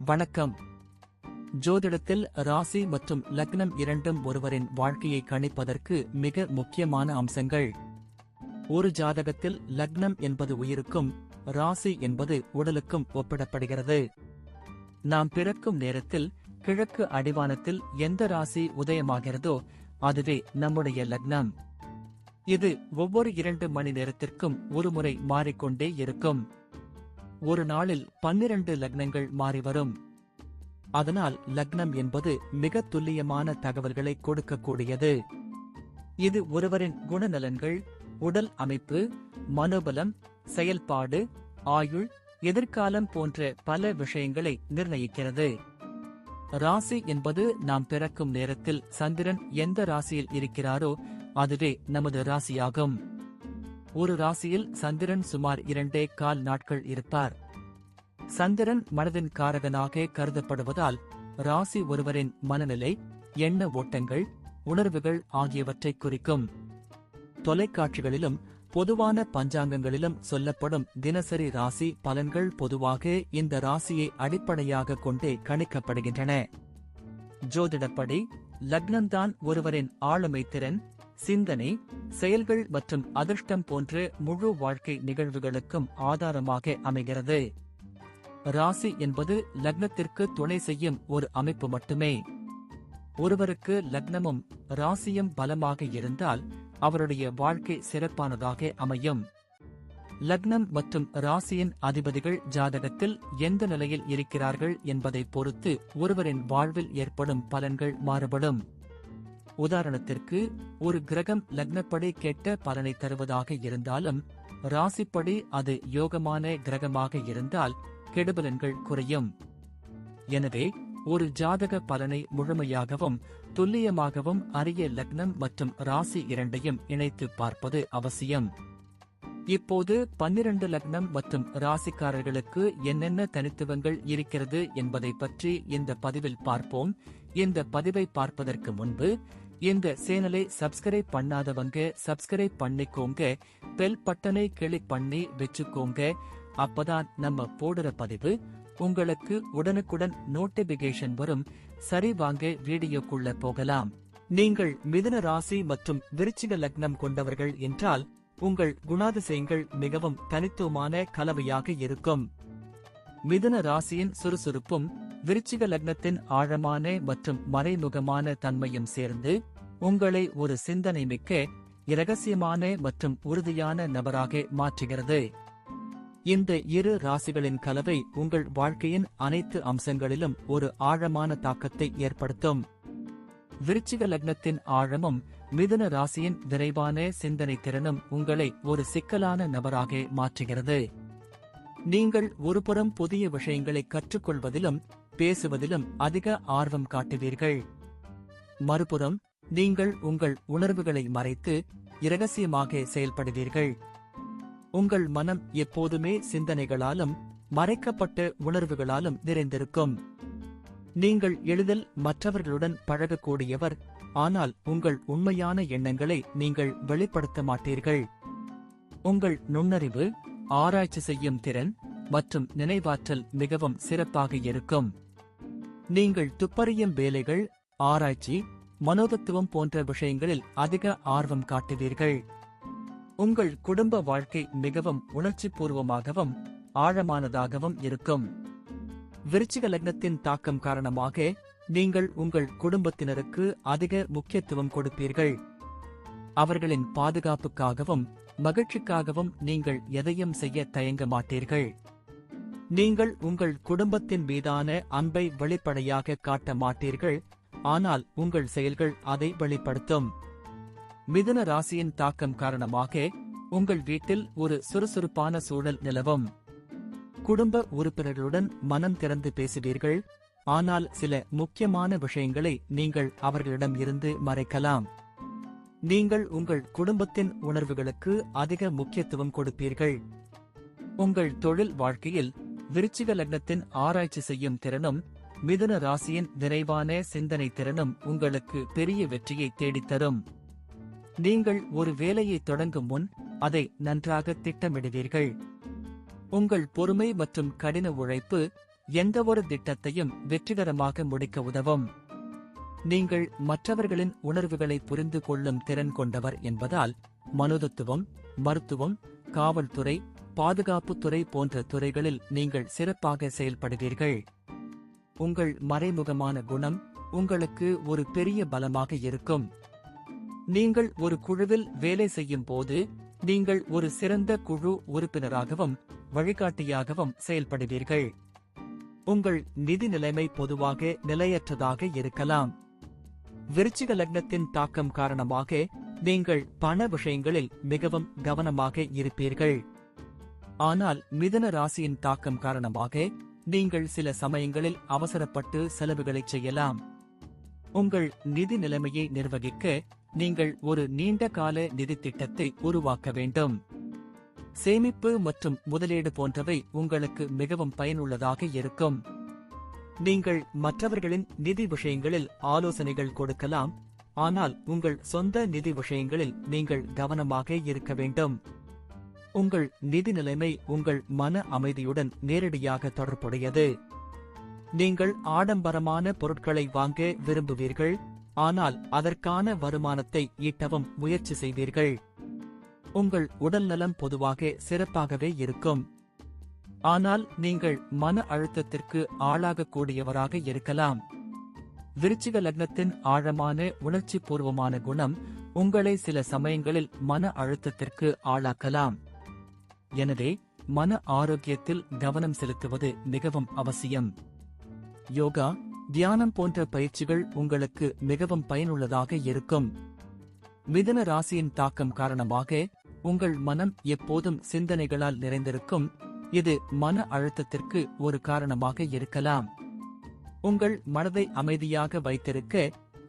வணக்கம். ஜோதிடத்தில் ராசி மற்றும் லக்னம் இரண்டும் ஒருவரின் வாழ்க்கையை கணிப்பதற்கு மிக முக்கியமான அம்சங்கள். ஒரு ஜாதகத்தில் லக்னம் என்பது உயிருக்கும், ராசி என்பது உடலுக்கும் ஒப்பிடப்படுகிறது. நாம் பிறக்கும் நேரத்தில் கிழக்கு அடிவானத்தில் எந்த ராசி உதயமாகிறதோ அதுவே நம்முடைய லக்னம். இது ஒவ்வொரு 2 மணி நேரத்திற்கும் ஒருமுறை மாறிக்கொண்டே இருக்கும். ஒரு நாளில் 12 லக்னங்கள் மாறிவரும். அதனால் லக்னம் என்பது மிக துல்லியமான தகவல்களை கொடுக்கக்கூடியது. இது ஒருவரின் குணநலன்கள், உடல் அமைப்பு, மனோபலம், செயல்பாடு, ஆயுள், எதிர்காலம் போன்ற பல விஷயங்களை நிர்ணயிக்கிறது. ராசி என்பது நாம் பிறக்கும் நேரத்தில் சந்திரன் எந்த ராசியில் இருக்கிறாரோ அதுவே நமது ராசியாகும். ஒரு ராசியில் சந்திரன் சுமார் 2.25 நாட்கள் இருப்பார். சந்திரன் மனதின் காரகனாக கருதப்படுவதால் ராசி ஒருவரின் மனநிலை, எண்ண ஓட்டங்கள், உணர்வுகள் ஆகியவற்றை குறிக்கும். தொலைக்காட்சிகளிலும் பொதுவான பஞ்சாங்கங்களிலும் சொல்லப்படும் தினசரி ராசி பலன்கள் பொதுவாக இந்த ராசியை அடிப்படையாக கொண்டே கணிக்கப்படுகின்றன. ஜோதிடப்படி லக்னம்தான் ஒருவரின் ஆளுமை திறன், சிந்தனை, செயல்கள் மற்றும் அதிர்ஷ்டம் போன்ற முழு வாழ்க்கை நிகழ்வுகளுக்கும் ஆதாரமாக அமைகிறது. ராசி என்பது லக்னத்திற்கு துணை செய்யும் ஒரு அமைப்பு மட்டுமே. ஒருவருக்கு லக்னமும் ராசியும் பலமாக இருந்தால் அவருடைய வாழ்க்கை சிறப்பானதாக அமையும். லக்னம் மற்றும் ராசியின் அதிபதிகள் ஜாதகத்தில் எந்த நிலையில் இருக்கிறார்கள் என்பதை பொறுத்து ஒருவரின் வாழ்வில் ஏற்படும் பலன்கள் மாறுபடும். உதாரணத்திற்கு, ஒரு கிரகம் லக்னப்படி கெட்ட பலனை தருவதாக இருந்தாலும் ராசிப்படி அது யோகமான கிரகமாக இருந்தால் கெடுபலன்கள் குறையும். எனவே ஒரு ஜாதக பலனை முழுமையாகவும் துல்லியமாகவும் அறிய லக்னம் மற்றும் ராசி இரண்டையும் இணைத்து பார்ப்பது அவசியம். இப்போது 12 லக்னம் மற்றும் ராசிக்காரர்களுக்கு என்னென்ன தனித்துவங்கள் இருக்கிறது என்பதை பற்றி இந்த பதிவில் பார்ப்போம். இந்த பதிவை பார்ப்பதற்கு முன்பு இந்த சேனலை சப்ஸ்கிரைப் பண்ணாதவங்க சப்ஸ்கிரைப் பண்ணிக்கோங்க, பெல் பட்டனை கிளிக் பண்ணி வச்சுக்கோங்க. அப்பதான் நம்ம போடுற பதிவு உங்களுக்கு உடனுக்குடன் நோட்டிபிகேஷன் வரும். சரி, வாங்க வீடியோக்குள்ள போகலாம். நீங்கள் மிதுன ராசி மற்றும் விருச்சிக லக்னம் கொண்டவர்கள் என்றால் உங்கள் குணாதிசயங்கள் மிகவும் தனித்துவமான கலவையாக இருக்கும். மிதுன ராசியின் சுறுசுறுப்பும் விருச்சிக லக்னத்தின் ஆழமான மற்றும் மறைமுகமான தன்மையும் சேர்ந்து உங்களை ஒரு சிந்தனை மிக்க, இரகசியமான மற்றும் உறுதியான நபராக மாற்றுகிறது. இந்த இரு ராசிகளின் கலவை உங்கள் வாழ்க்கையின் அனைத்து அம்சங்களிலும் ஒரு ஆழமான தாக்கத்தை ஏற்படுத்தும். விருச்சிக லக்னத்தின் ஆழமும் மிதுன ராசியின் விரைவான சிந்தனை திறனும் உங்களை ஒரு சிக்கலான நபராக மாற்றுகிறது. நீங்கள் ஒருபுறம் புதிய விஷயங்களை கற்றுக்கொள்வதிலும் பேசுவதிலும் அதிக ஆர்வம் காட்டுவீர்கள். மறுபுறம் நீங்கள் உங்கள் உணர்வுகளை மறைத்து இரகசியமாக செயல்படுவீர்கள். உங்கள் மனம் எப்போதுமே சிந்தனைகளாலும் மறைக்கப்பட்ட உணர்வுகளாலும் நிறைந்திருக்கும். நீங்கள் எளிதில் மற்றவர்களுடன் பழகக்கூடியவர், ஆனால் உங்கள் உண்மையான எண்ணங்களை நீங்கள் வெளிப்படுத்த மாட்டீர்கள். உங்கள் நுண்ணறிவு, ஆராய்ச்சி செய்யும் திறன் மற்றும் நினைவாற்றல் மிகவும் சிறப்பாக இருக்கும். நீங்கள் துப்பறியும் வேலைகள், ஆராய்ச்சி, மனோதத்துவம் போன்ற விஷயங்களில் அதிக ஆர்வம் காட்டுவீர்கள். உங்கள் குடும்ப வாழ்க்கை மிகவும் உணர்ச்சி பூர்வமாகவும் ஆழமானதாகவும் இருக்கும். விருச்சிக லக்னத்தின் தாக்கம் காரணமாக நீங்கள் உங்கள் குடும்பத்தினருக்கு அதிக முக்கியத்துவம் கொடுப்பீர்கள். அவர்களின் பாதுகாப்புக்காகவும் மகிழ்ச்சிக்காகவும் நீங்கள் எதையும் செய்ய தயங்க மாட்டீர்கள். நீங்கள் உங்கள் குடும்பத்தின் மீதான அன்பை வெளிப்படையாக காட்ட மாட்டீர்கள், ஆனால் உங்கள் செயல்கள் அதை வெளிப்படுத்தும். மிதுன ராசியின் தாக்கம் காரணமாக உங்கள் வீட்டில் ஒரு சுறுசுறுப்பான சூழல் நிலவும். குடும்ப உறுப்பினர்களுடன் மனம் திறந்து பேசுவீர்கள், ஆனால் சில முக்கியமான விஷயங்களை நீங்கள் அவர்களிடம் இருந்து மறைக்கலாம். நீங்கள் உங்கள் குடும்பத்தின் உணர்வுகளுக்கு அதிக முக்கியத்துவம் கொடுப்பீர்கள். உங்கள் தொழில் வாழ்க்கையில் விருச்சிக லக்னத்தின் ஆராய்ச்சி செய்யும் திறனும் மிதுன ராசியின் விரைவான சிந்தனை திறனும் உங்களுக்கு பெரிய வெற்றியை தேடித்தரும். நீங்கள் ஒரு வேலையை தொடங்கும் முன் அதை நன்றாக திட்டமிடுவீர்கள். உங்கள் பொறுமை மற்றும் கடின உழைப்பு எந்தவொரு திட்டத்தையும் வெற்றிகரமாக முடிக்க உதவும். நீங்கள் மற்றவர்களின் உணர்வுகளை புரிந்து கொள்ளும் திறன் கொண்டவர் என்பதால் மனோதத்துவம், மருத்துவம், காவல்துறை, பாதுகாப்புத்துறை போன்ற துறைகளில் நீங்கள் சிறப்பாக செயல்படுவீர்கள். உங்கள் மறைமுகமான குணம் உங்களுக்கு ஒரு பெரிய பலமாக இருக்கும். நீங்கள் ஒரு குழுவில் வேலை செய்யும் போது நீங்கள் ஒரு சிறந்த குழு உறுப்பினராகவும் வழிகாட்டியாகவும் செயல்படுவீர்கள். உங்கள் நிதி நிலைமை பொதுவாக நிலையற்றதாக இருக்கலாம். விருச்சிக லக்னத்தின் தாக்கம் காரணமாக நீங்கள் பண விஷயங்களில் மிகவும் கவனமாக இருப்பீர்கள். ஆனால் மிதுன ராசியின் தாக்கம் காரணமாக நீங்கள் சில சமயங்களில் அவசரப்பட்டு செலவுகளை செய்யலாம். உங்கள் நிதி நிலைமையை நிர்வகிக்க நீங்கள் ஒரு நீண்ட கால நிதி திட்டத்தை உருவாக்க வேண்டும். சேமிப்பு மற்றும் முதலீடு போன்றவை உங்களுக்கு மிகவும் பயனுள்ளதாக இருக்கும். நீங்கள் மற்றவர்களின் நிதி விஷயங்களில் ஆலோசனைகள் கொடுக்கலாம், ஆனால் உங்கள் சொந்த நிதி விஷயங்களில் நீங்கள் கவனமாக இருக்க வேண்டும். உங்கள் நிதி நிலைமை உங்கள் மன அமைதியுடன் நேரடியாக தொடர்புடையது. நீங்கள் ஆடம்பரமான பொருட்களை வாங்க விரும்புவீர்கள், ஆனால் அதற்கான வருமானத்தை ஈட்டவும் முயற்சி செய்வீர்கள். உங்கள் உடல்நலம் பொதுவாக சிறப்பாகவே இருக்கும். ஆனால் நீங்கள் மன அழுத்தத்திற்கு ஆளாகக்கூடியவராக இருக்கலாம். விருச்சிக லக்னத்தின் ஆழமான உணர்ச்சி பூர்வமான குணம் உங்களை சில சமயங்களில் மன அழுத்தத்திற்கு ஆளாக்கலாம். எனவே மன ஆரோக்கியத்தில் கவனம் செலுத்துவது மிகவும் அவசியம். யோகா, தியானம் போன்ற பயிற்சிகள் உங்களுக்கு மிகவும் பயனுள்ளதாக இருக்கும். மிதுன ராசியின் தாக்கம் காரணமாக உங்கள் மனம் எப்போதும் சிந்தனைகளால் நிறைந்திருக்கும். இது மன அழுத்தத்திற்கு ஒரு காரணமாக இருக்கலாம். உங்கள் மனதை அமைதியாக வைத்திருக்க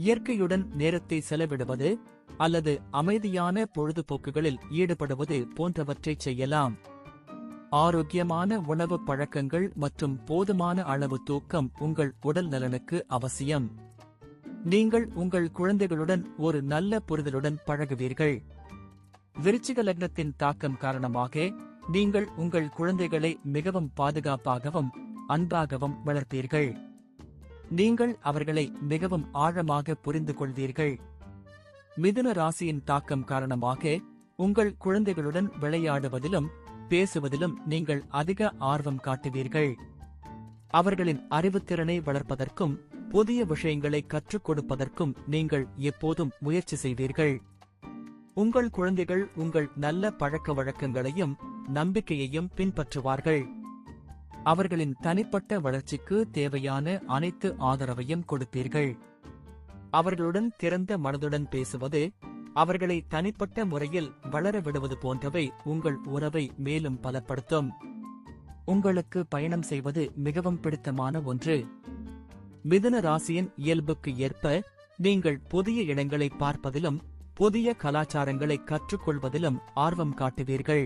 இயற்கையுடன் நேரத்தை செலவிடுவது அல்லது அமைதியான பொழுதுபோக்குகளில் ஈடுபடுவது போன்றவற்றை செய்யலாம். ஆரோக்கியமான உணவு பழக்கங்கள் மற்றும் போதுமான அளவு தூக்கம் உங்கள் உடல் நலனுக்கு அவசியம். நீங்கள் உங்கள் குழந்தைகளுடன் ஒரு நல்ல புரிதலுடன் பழகுவீர்கள். விருச்சிக லக்னத்தின் தாக்கம் காரணமாக நீங்கள் உங்கள் குழந்தைகளை மிகவும் பாதுகாப்பாகவும் அன்பாகவும் வளர்ப்பீர்கள். நீங்கள் அவர்களை மிகவும் ஆழமாக புரிந்து கொள்வீர்கள். மிதுன ராசியின் தாக்கம் காரணமாக உங்கள் குழந்தைகளுடன் விளையாடுவதிலும் பேசுவதிலும் நீங்கள் அதிக ஆர்வம் காட்டுவீர்கள். அவர்களின் அறிவுத்திறனை வளர்ப்பதற்கும் புதிய விஷயங்களை கற்றுக் கொடுப்பதற்கும் நீங்கள் எப்போதும் முயற்சி செய்வீர்கள். உங்கள் குழந்தைகள் உங்கள் நல்ல பழக்க வழக்கங்களையும் நம்பிக்கையையும் பின்பற்றுவார்கள். அவர்களின் தனிப்பட்ட வளர்ச்சிக்கு தேவையான அனைத்து ஆதரவையும் கொடுப்பீர்கள். அவர்களுடன் திறந்த மனதுடன் பேசுவது, அவர்களை தனிப்பட்ட முறையில் வளர விடுவது போன்றவை உங்கள் உறவை மேலும் பலப்படுத்தும். உங்களுக்கு பயணம் செய்வது மிகவும் பிடித்தமான ஒன்று. மிதுன ராசியின் இயல்புக்கு ஏற்ப நீங்கள் புதிய இடங்களை பார்ப்பதிலும் புதிய கலாச்சாரங்களை கற்றுக்கொள்வதிலும் ஆர்வம் காட்டுவீர்கள்.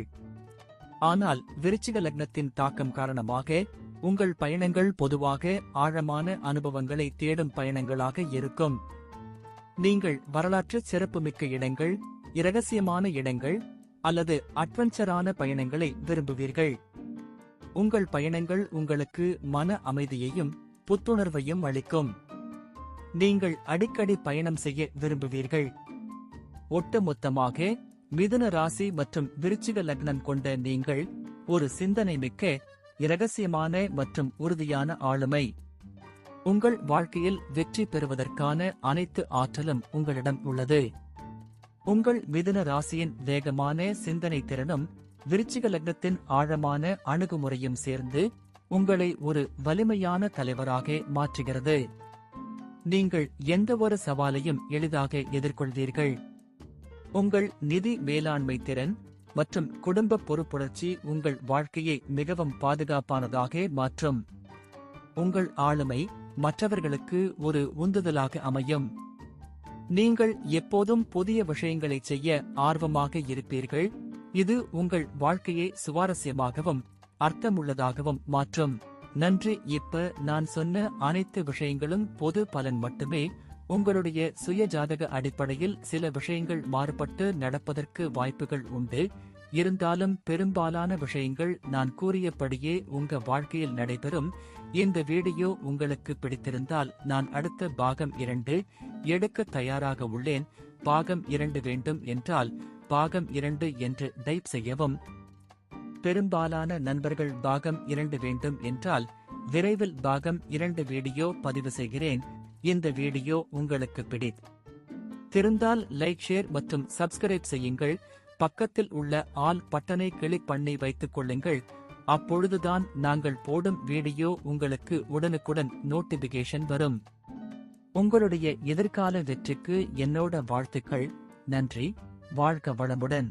ஆனால் விருச்சிக லக்னத்தின் தாக்கம் காரணமாக உங்கள் பயணங்கள் பொதுவாக ஆழமான அனுபவங்களை தேடும் பயணங்களாக இருக்கும். நீங்கள் வரலாற்று சிறப்புமிக்க இடங்கள், இரகசியமான இடங்கள் அல்லது அட்வென்ச்சரான பயணங்களை விரும்புவீர்கள். உங்கள் பயணங்கள் உங்களுக்கு மன அமைதியையும் புத்துணர்வையும் அளிக்கும். நீங்கள் அடிக்கடி பயணம் செய்ய விரும்புவீர்கள். ஒட்டுமொத்தமாக மிதுன ராசி மற்றும் விருச்சிக லக்னம் கொண்ட நீங்கள் ஒரு சிந்தனை மிக்க, இரகசியமான மற்றும் உறுதியான ஆளுமை. உங்கள் வாழ்க்கையில் வெற்றி பெறுவதற்கான அனைத்து ஆற்றலும் உங்களிடம் உள்ளது. உங்கள் மிதுன ராசியின் வேகமான சிந்தனை திறனும் விருச்சிக லக்னத்தின் ஆழமான அணுகுமுறையும் சேர்ந்து உங்களை ஒரு வலிமையான தலைவராக மாற்றுகிறது. நீங்கள் எந்தவொரு சவாலையும் எளிதாக எதிர்கொள்வீர்கள். உங்கள் நிதி மேலாண்மை திறன் மற்றும் குடும்ப பொறுப்புணர்ச்சி உங்கள் வாழ்க்கையை மிகவும் பாதுகாப்பானதாக மாற்றும். உங்கள் ஆளுமை மற்றவர்களுக்கு ஒரு உந்துதலாக அமையும். நீங்கள் எப்போதும் புதிய விஷயங்களை செய்ய ஆர்வமாக இருப்பீர்கள். இது உங்கள் வாழ்க்கையை சுவாரஸ்யமாகவும் அர்த்தமுள்ளதாகவும் மாற்றும். நன்றி. இப்ப நான் சொன்ன அனைத்து விஷயங்களும் பொது பலன் மட்டுமே. உங்களுடைய சுய ஜாதக அடிப்படையில் சில விஷயங்கள் மாறுபட்டு நடப்பதற்கு வாய்ப்புகள் உண்டு. இருந்தாலும் பெரும்பாலான விஷயங்கள் நான் கூறியபடியே உங்க வாழ்க்கையில் நடைபெறும். இந்த வீடியோ உங்களுக்கு பிடித்திருந்தால் நான் அடுத்த பாகம் 2 எடுக்க தயாராக உள்ளேன். பாகம் 2 வேண்டும் என்றால் பாகம் 2 என்று டைப் செய்யவும். பெரும்பாலான நண்பர்கள் பாகம் 2 வேண்டும் என்றால் விரைவில் பாகம் 2 வீடியோ பதிவு செய்கிறேன். இந்த வீடியோ உங்களுக்கு பிடித்திருந்தால் லைக், ஷேர் மற்றும் சப்ஸ்கிரைப் செய்யுங்கள். பக்கத்தில் உள்ள ஆல் பட்டனை கிளிக் பண்ணி வைத்துக் கொள்ளுங்கள். அப்பொழுதுதான் நாங்கள் போடும் வீடியோ உங்களுக்கு உடனுக்குடன் நோட்டிபிகேஷன் வரும். உங்களுடைய எதிர்கால வெற்றிக்கு என்னோட வாழ்த்துக்கள். நன்றி. வாழ்க வளமுடன்.